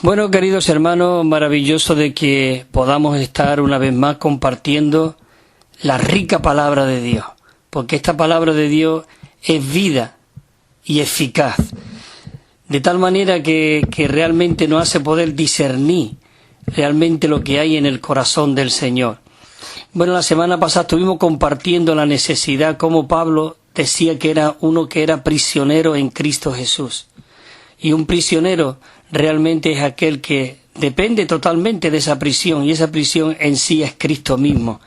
Bueno, queridos hermanos, maravilloso de que podamos estar una vez más compartiendo la rica palabra de Dios, porque esta palabra de Dios es vida y eficaz, de tal manera que realmente nos hace poder discernir realmente lo que hay en el corazón del Señor. Bueno, la semana pasada estuvimos compartiendo la necesidad, como Pablo decía que era uno que era prisionero en Cristo Jesús. Y un prisionero realmente es aquel que depende totalmente de esa prisión, y esa prisión en sí es Cristo mismo.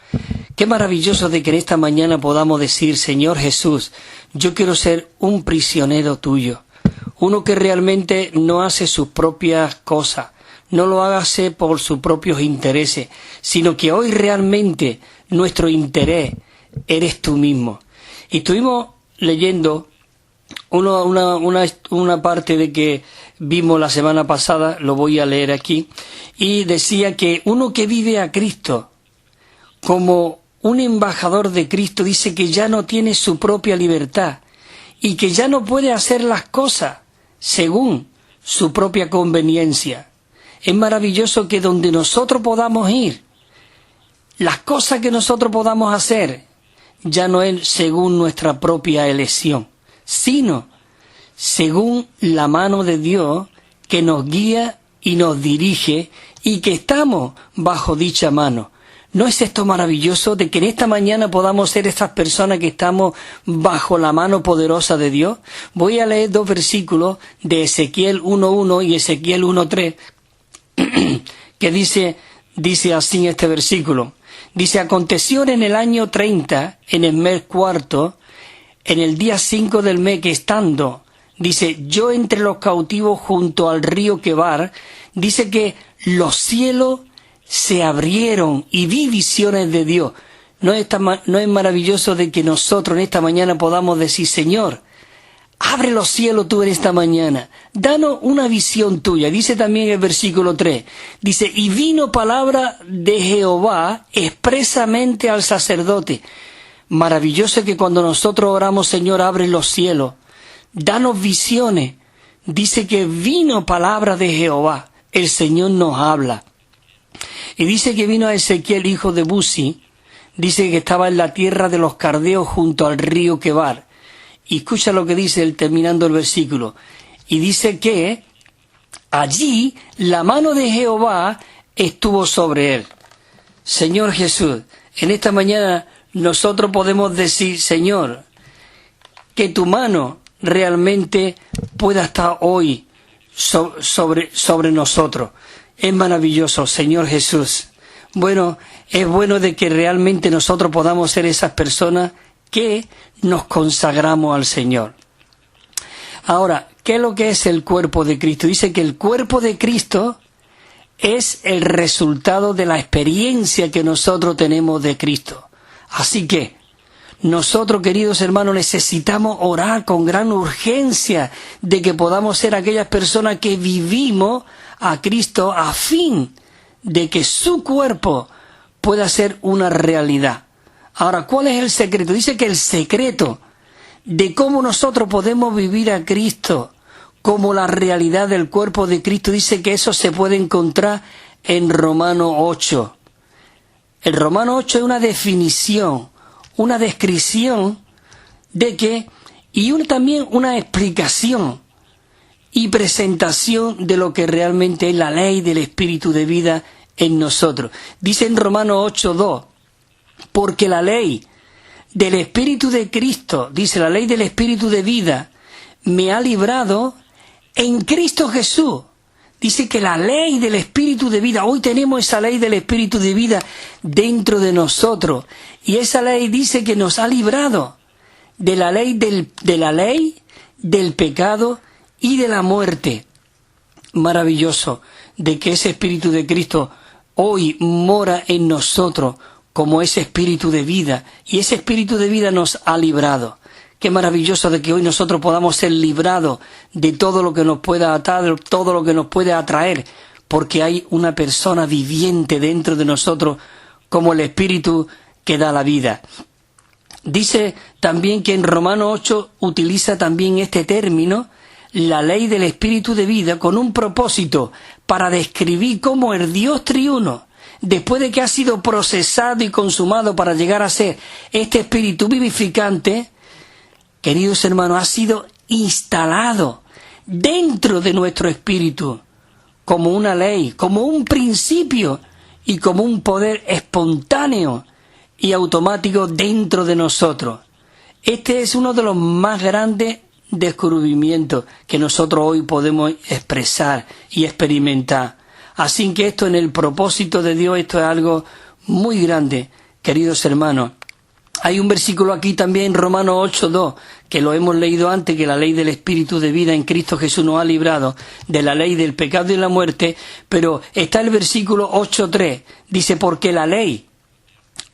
Qué maravilloso de que en esta mañana podamos decir: Señor Jesús, yo quiero ser un prisionero tuyo, uno que realmente no hace sus propias cosas, no lo hágase por sus propios intereses, sino que hoy realmente nuestro interés eres tú mismo. Y estuvimos leyendo una parte de que vimos la semana pasada, lo voy a leer aquí, y decía que uno que vive a Cristo como un embajador de Cristo dice que ya no tiene su propia libertad y que ya no puede hacer las cosas según su propia conveniencia. Es maravilloso que donde nosotros podamos ir, las cosas que nosotros podamos hacer, ya no es según nuestra propia elección, sino según la mano de Dios que nos guía y nos dirige, y que estamos bajo dicha mano. ¿No es esto maravilloso de que en esta mañana podamos ser estas personas que estamos bajo la mano poderosa de Dios? Voy a leer dos versículos de Ezequiel 1:1 y Ezequiel 1:3, que dice así este versículo. Dice: aconteció en el año 30, en el mes cuarto, en el día 5 del mes, que estando, dice, yo entre los cautivos junto al río Quebar, dice que los cielos se abrieron y vi visiones de Dios. ¿No es maravilloso de que nosotros en esta mañana podamos decir: Señor, abre los cielos tú en esta mañana, danos una visión tuya? Dice también el versículo 3, dice: y vino palabra de Jehová expresamente al sacerdote. Maravilloso que cuando nosotros oramos: Señor, abre los cielos, danos visiones. Dice que vino palabra de Jehová, el Señor nos habla. Y dice que vino a Ezequiel, hijo de Buzi, dice que estaba en la tierra de los Cardeos junto al río Quebar. Y escucha lo que dice terminando el versículo. Y dice que allí la mano de Jehová estuvo sobre él. Señor Jesús, en esta mañana nosotros podemos decir: Señor, que tu mano realmente pueda estar hoy sobre nosotros. Es maravilloso, Señor Jesús. Bueno, es bueno de que realmente nosotros podamos ser esas personas que nos consagramos al Señor. Ahora, ¿qué es lo que es el cuerpo de Cristo? Dice que el cuerpo de Cristo es el resultado de la experiencia que nosotros tenemos de Cristo. Así que nosotros, queridos hermanos, necesitamos orar con gran urgencia de que podamos ser aquellas personas que vivimos a Cristo a fin de que su cuerpo pueda ser una realidad. Ahora, ¿cuál es el secreto? Dice que el secreto de cómo nosotros podemos vivir a Cristo como la realidad del cuerpo de Cristo, dice que eso se puede encontrar en Romanos 8. El Romanos 8 es una definición, una descripción de que, y también una explicación y presentación de lo que realmente es la ley del Espíritu de vida en nosotros. Dice en Romanos 8:2, porque la ley del Espíritu de Cristo, dice la ley del Espíritu de vida, me ha librado en Cristo Jesús. Dice que la ley del Espíritu de vida, hoy tenemos esa ley del Espíritu de vida dentro de nosotros. Y esa ley dice que nos ha librado de la ley del pecado y de la muerte. Maravilloso de que ese Espíritu de Cristo hoy mora en nosotros como ese Espíritu de vida. Y ese Espíritu de vida nos ha librado. Qué maravilloso de que hoy nosotros podamos ser librados de todo lo que nos pueda atar, de todo lo que nos puede atraer, porque hay una persona viviente dentro de nosotros como el Espíritu que da la vida. Dice también que en Romanos 8 utiliza también este término, la ley del espíritu de vida con un propósito para describir cómo el Dios triuno, después de que ha sido procesado y consumado para llegar a ser este espíritu vivificante, queridos hermanos, ha sido instalado dentro de nuestro espíritu como una ley, como un principio y como un poder espontáneo y automático dentro de nosotros. Este es uno de los más grandes descubrimientos que nosotros hoy podemos expresar y experimentar. Así que esto, en el propósito de Dios, esto es algo muy grande, queridos hermanos. Hay un versículo aquí también, Romanos 8:2, que lo hemos leído antes, que la ley del Espíritu de vida en Cristo Jesús nos ha librado de la ley del pecado y la muerte, pero está el versículo 8:3, dice, porque la ley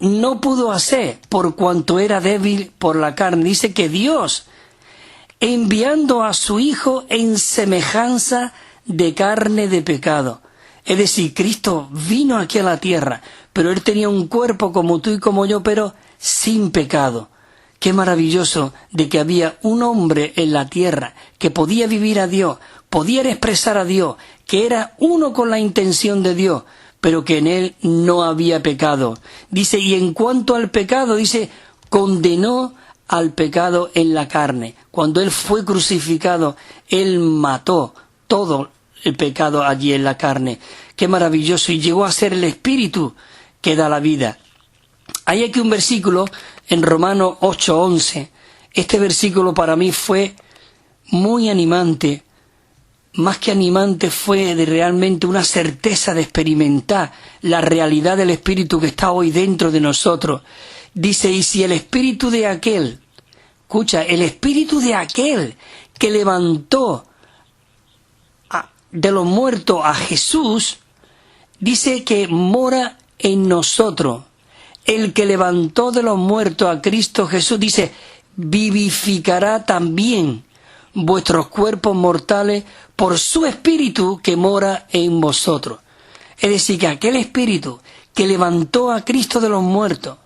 no pudo hacer por cuanto era débil por la carne. Dice que Dios, enviando a su Hijo en semejanza de carne de pecado. Es decir, Cristo vino aquí a la tierra, pero Él tenía un cuerpo como tú y como yo, pero sin pecado. Qué maravilloso de que había un hombre en la tierra que podía vivir a Dios, podía expresar a Dios, que era uno con la intención de Dios, pero que en Él no había pecado. Dice, y en cuanto al pecado, dice, condenó al pecado en la carne. Cuando Él fue crucificado, Él mató todo el pecado allí en la carne. Qué maravilloso. Y llegó a ser el Espíritu que da la vida. Hay aquí un versículo en Romanos 8:11. Este versículo para mí fue muy animante. Más que animante, fue de realmente una certeza de experimentar la realidad del Espíritu que está hoy dentro de nosotros. Dice, y si el Espíritu de aquel, escucha, el Espíritu de aquel que levantó de los muertos a Jesús, dice que mora en nosotros. El que levantó de los muertos a Cristo Jesús, dice, vivificará también vuestros cuerpos mortales por su Espíritu que mora en vosotros. Es decir, que aquel Espíritu que levantó a Cristo de los muertos,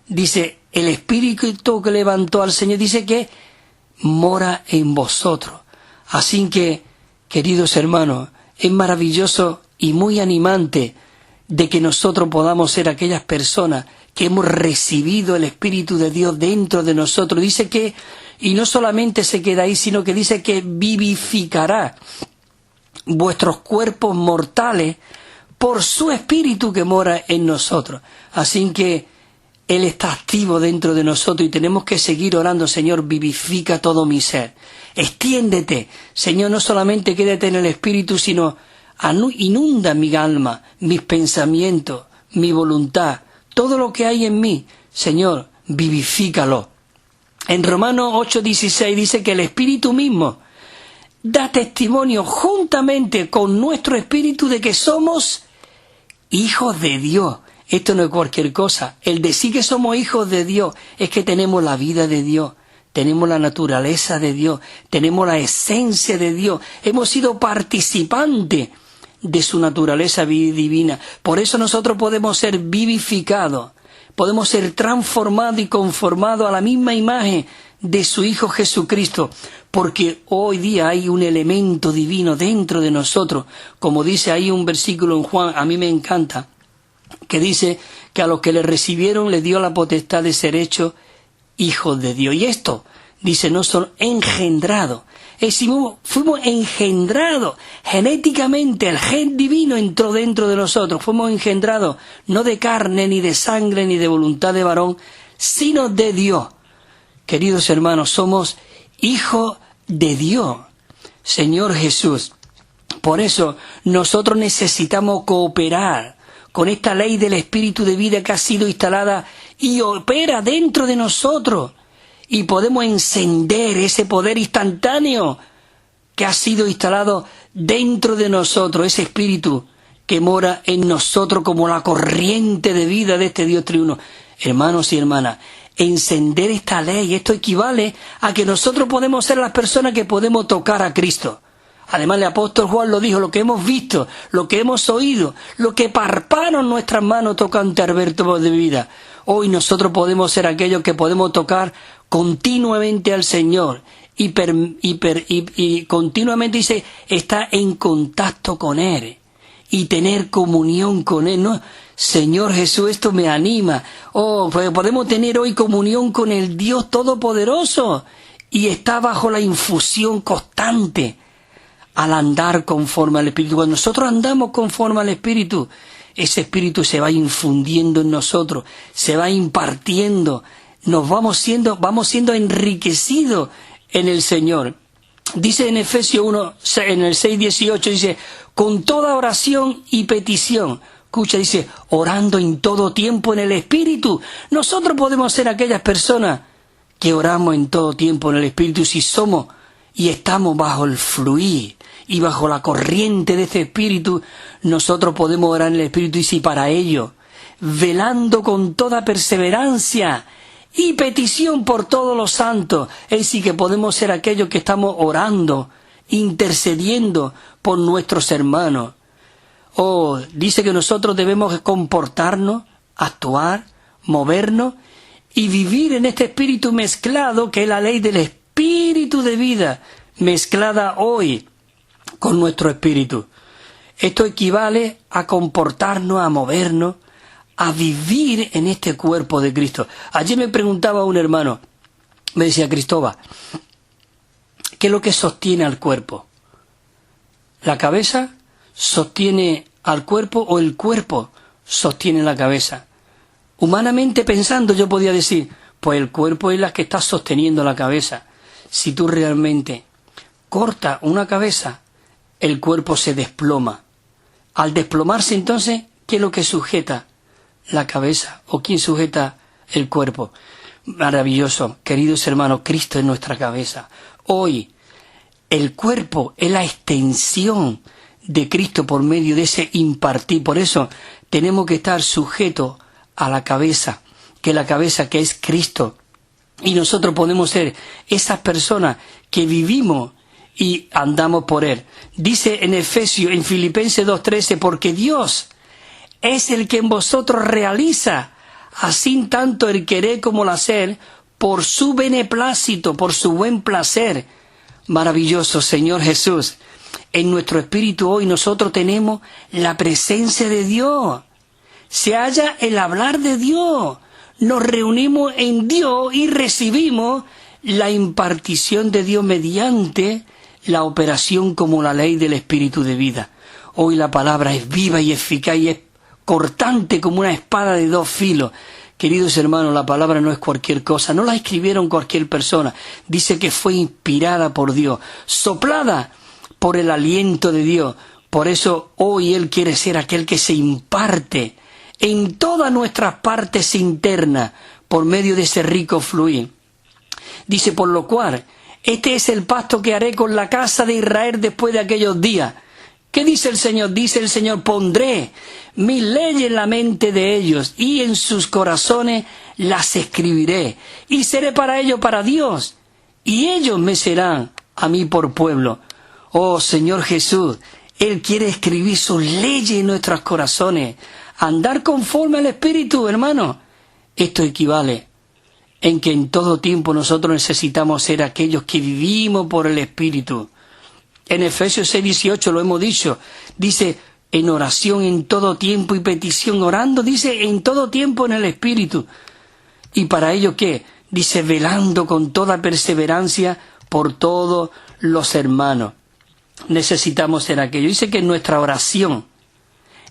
dice, el Espíritu que levantó al Señor, dice que mora en vosotros. Así que, queridos hermanos, es maravilloso y muy animante de que nosotros podamos ser aquellas personas que hemos recibido el Espíritu de Dios dentro de nosotros. Dice que, y no solamente se queda ahí, sino que dice que vivificará vuestros cuerpos mortales por su Espíritu que mora en nosotros. Así que Él está activo dentro de nosotros y tenemos que seguir orando, Señor, vivifica todo mi ser. Extiéndete, Señor, no solamente quédate en el Espíritu, sino inunda mi alma, mis pensamientos, mi voluntad, todo lo que hay en mí, Señor, vivifícalo. En Romanos 8:16 dice que el Espíritu mismo da testimonio juntamente con nuestro espíritu de que somos hijos de Dios. Esto no es cualquier cosa. El decir que somos hijos de Dios es que tenemos la vida de Dios, tenemos la naturaleza de Dios, tenemos la esencia de Dios, hemos sido participantes de su naturaleza divina. Por eso nosotros podemos ser vivificados, podemos ser transformados y conformados a la misma imagen de su Hijo Jesucristo, porque hoy día hay un elemento divino dentro de nosotros, como dice ahí un versículo en Juan, a mí me encanta, que dice que a los que le recibieron le dio la potestad de ser hechos hijos de Dios. Y esto, dice, no son engendrados. Es decir, fuimos engendrados genéticamente, el gen divino entró dentro de nosotros, fuimos engendrados no de carne, ni de sangre, ni de voluntad de varón, sino de Dios. Queridos hermanos, somos hijos de Dios, Señor Jesús. Por eso nosotros necesitamos cooperar con esta ley del Espíritu de vida que ha sido instalada y opera dentro de nosotros. Y podemos encender ese poder instantáneo que ha sido instalado dentro de nosotros, ese Espíritu que mora en nosotros como la corriente de vida de este Dios triuno. Hermanos y hermanas, encender esta ley, esto equivale a que nosotros podemos ser las personas que podemos tocar a Cristo. Además el apóstol Juan lo dijo, lo que hemos visto, lo que hemos oído, lo que palparon nuestras manos tocante al verbo de vida. Hoy nosotros podemos ser aquellos que podemos tocar continuamente al Señor y continuamente dice, está en contacto con Él y tener comunión con Él, ¿no? Señor Jesús, esto me anima. Oh, pues podemos tener hoy comunión con el Dios Todopoderoso y está bajo la infusión constante al andar conforme al Espíritu. Cuando nosotros andamos conforme al Espíritu, ese Espíritu se va infundiendo en nosotros, se va impartiendo, vamos siendo enriquecidos en el Señor. Dice en Efesios 1, en el 6:18, dice, con toda oración y petición. Escucha, dice, orando en todo tiempo en el Espíritu. Nosotros podemos ser aquellas personas que oramos en todo tiempo en el Espíritu si somos y estamos bajo el fluir y bajo la corriente de ese Espíritu. Nosotros podemos orar en el Espíritu y si para ello, velando con toda perseverancia y petición por todos los santos. Es decir, que podemos ser aquellos que estamos orando, intercediendo por nuestros hermanos. Oh, dice que nosotros debemos comportarnos, actuar, movernos y vivir en este espíritu mezclado, que es la ley del espíritu de vida, mezclada hoy con nuestro espíritu. Esto equivale a comportarnos, a movernos, a vivir en este cuerpo de Cristo. Ayer me preguntaba un hermano, me decía, Cristóbal, ¿qué es lo que sostiene al cuerpo? ¿La cabeza sostiene al cuerpo o el cuerpo sostiene la cabeza? Humanamente pensando yo podía decir, pues el cuerpo es la que está sosteniendo la cabeza. Si tú realmente cortas una cabeza, el cuerpo se desploma. Al desplomarse entonces, ¿qué es lo que sujeta la cabeza? ¿O quién sujeta el cuerpo? Maravilloso, queridos hermanos, Cristo es nuestra cabeza. Hoy, el cuerpo es la extensión de Cristo por medio de ese impartir. Por eso tenemos que estar sujetos a la cabeza, que la cabeza que es Cristo. Y nosotros podemos ser esas personas que vivimos y andamos por Él. Dice en Efesios, en Filipenses 2:13, porque Dios es el que en vosotros realiza, así tanto el querer como el hacer, por su beneplácito, por su buen placer. Maravilloso, Señor Jesús. En nuestro espíritu hoy nosotros tenemos la presencia de Dios. Se halla el hablar de Dios. Nos reunimos en Dios y recibimos la impartición de Dios mediante la operación como la ley del espíritu de vida. Hoy la palabra es viva y eficaz y es cortante como una espada de dos filos. Queridos hermanos, la palabra no es cualquier cosa, no la escribieron cualquier persona. Dice que fue inspirada por Dios, soplada por el aliento de Dios. Por eso hoy Él quiere ser aquel que se imparte en todas nuestras partes internas por medio de ese rico fluir. Dice, por lo cual, este es el pacto que haré con la casa de Israel después de aquellos días. ¿Qué dice el Señor? Dice el Señor, pondré mis leyes en la mente de ellos y en sus corazones las escribiré y seré para ellos para Dios y ellos me serán a mí por pueblo. Oh Señor Jesús, Él quiere escribir sus leyes en nuestros corazones, andar conforme al Espíritu, hermano. Esto equivale en que en todo tiempo nosotros necesitamos ser aquellos que vivimos por el Espíritu. En Efesios 6:18 lo hemos dicho, dice, en oración en todo tiempo y petición, orando, dice, en todo tiempo en el Espíritu. ¿Y para ello qué? Dice, velando con toda perseverancia por todos los hermanos. Necesitamos ser aquello. Dice que en nuestra oración,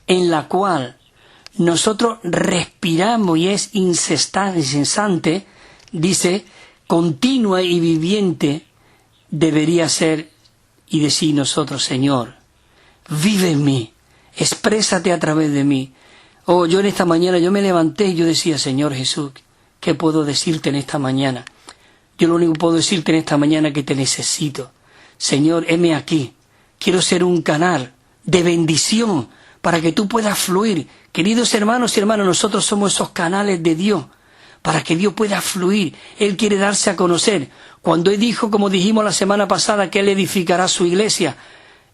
en la cual nosotros respiramos y es incesante, dice, continua y viviente, debería ser y decir nosotros, Señor, vive en mí, exprésate a través de mí. Oh, yo en esta mañana, yo me levanté y yo decía, Señor Jesús, ¿qué puedo decirte en esta mañana? Yo lo único que puedo decirte en esta mañana es que te necesito. Señor, heme aquí. Quiero ser un canal de bendición para que tú puedas fluir. Queridos hermanos y hermanas, nosotros somos esos canales de Dios para que Dios pueda fluir. Él quiere darse a conocer. Cuando Él dijo, como dijimos la semana pasada, que Él edificará su iglesia,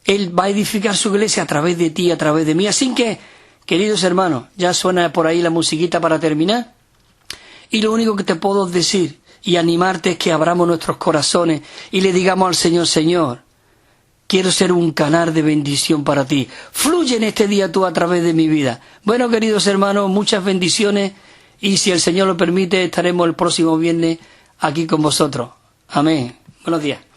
Él va a edificar su iglesia a través de ti, a través de mí. Así que, queridos hermanos, ya suena por ahí la musiquita para terminar. Y lo único que te puedo decir y animarte es que abramos nuestros corazones y le digamos al Señor, Señor, quiero ser un canal de bendición para ti. Fluye en este día tú a través de mi vida. Bueno, queridos hermanos, muchas bendiciones y si el Señor lo permite estaremos el próximo viernes aquí con vosotros. Amén. Buenos días.